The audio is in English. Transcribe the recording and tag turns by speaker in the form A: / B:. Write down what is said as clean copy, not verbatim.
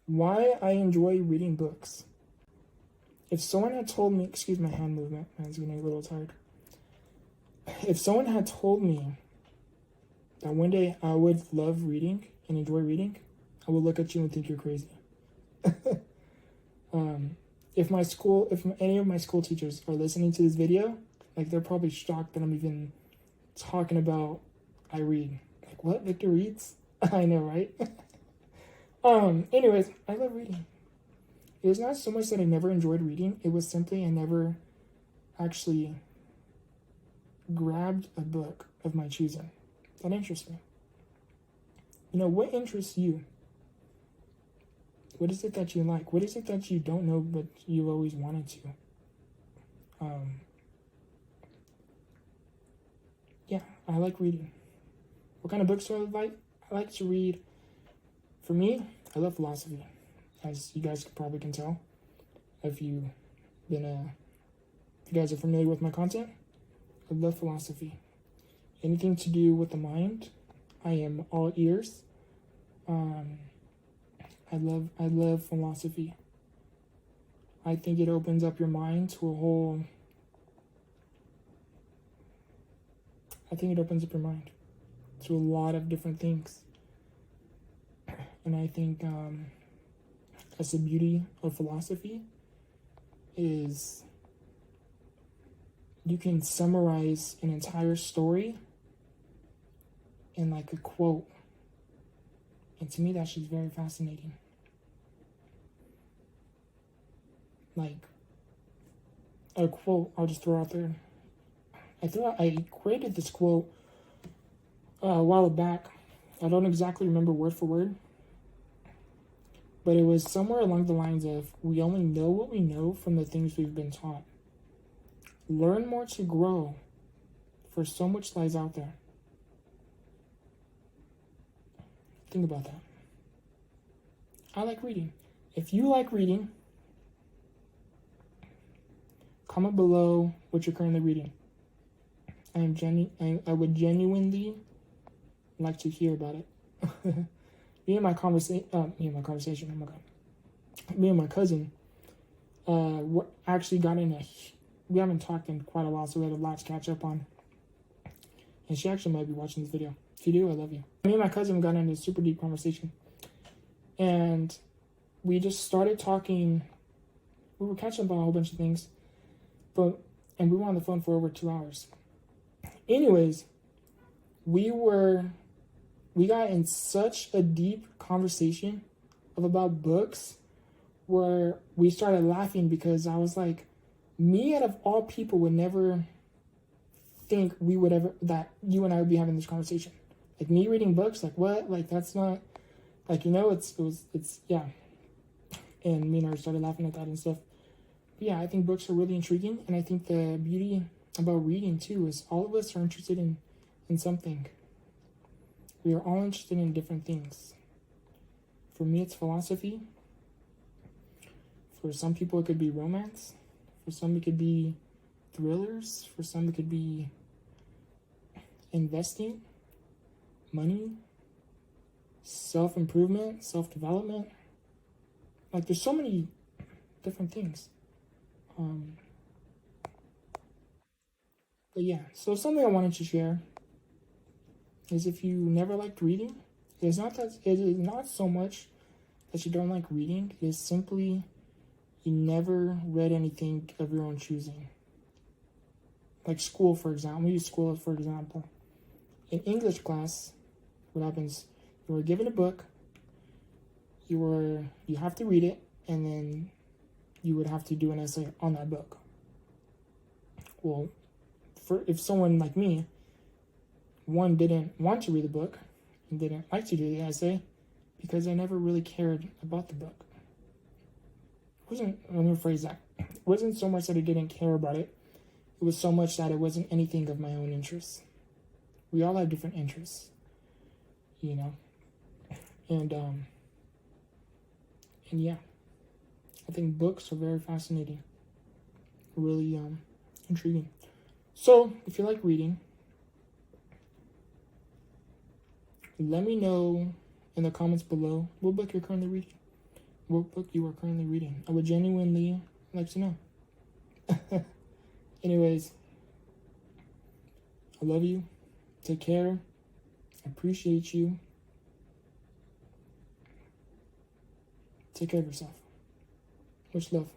A: Why I enjoy reading books. If someone had told me, excuse my hand movement, I was getting a little tired. If someone had told me that one day I would love reading and enjoy reading, I would look at you and think you're crazy. If any of my school teachers are listening to this video, like they're probably shocked that I'm even talking about I read. Like, what? Victor reads? I know, right? Anyways, I love reading. It was not so much that I never enjoyed reading. It was simply I never actually grabbed a book of my choosing that interests me. You know, what interests you? What is it that you like? What is it that you don't know but you've always wanted to? Yeah, I like reading. What kind of books do I like? I like to read. For me, I love philosophy, as you guys probably can tell. If you guys are familiar with my content, I love philosophy. Anything to do with the mind, I am all ears. I love philosophy. I think it opens up your mind to a lot of different things. And I think that's the beauty of philosophy is you can summarize an entire story in like a quote. And to me, that's just very fascinating. Like a quote, I'll just throw out there. I created this quote a while back. I don't exactly remember word for word, but it was somewhere along the lines of, we only know what we know from the things we've been taught. Learn more to grow, for so much lies out there. Think about that. I like reading. If you like reading, comment below what you're currently reading. I would genuinely like to hear about it. Me and my cousin, actually got in we haven't talked in quite a while, so we had a lot to catch up on. And she actually might be watching this video. If you do, I love you. Me and my cousin got into a super deep conversation. And we just started talking. We were catching up on a whole bunch of things. And we were on the phone for over 2 hours. Anyways, we got in such a deep conversation about books where we started laughing because I was like, me out of all people would never think that you and I would be having this conversation. Like me reading books, like what? Like that's not, like, you know, it's yeah. And me and her started laughing at that and stuff. But yeah, I think books are really intriguing. And I think the beauty about reading too is all of us are interested in something. We are all interested in different things. For me, it's philosophy. For some people, it could be romance. For some, it could be thrillers. For some, it could be investing, money, self-improvement, self-development. Like, there's so many different things. But yeah, so something I wanted to share is if you never liked reading, it is not so much that you don't like reading. It is simply you never read anything of your own choosing. Like school, for example. We use school for example. In English class, what happens? You were given a book. You have to read it, and then you would have to do an essay on that book. Well, if someone like me, one, didn't want to read the book and didn't like to do the essay because I never really cared about the book. Let me rephrase that. It wasn't so much that I didn't care about it. It was so much that it wasn't anything of my own interests. We all have different interests, you know? And yeah, I think books are very fascinating, really intriguing. So, if you like reading, let me know in the comments below what book you're currently reading. what book you are currently reading. I would genuinely like to know. Anyways, I love you. Take care. I appreciate you. Take care of yourself. Much love.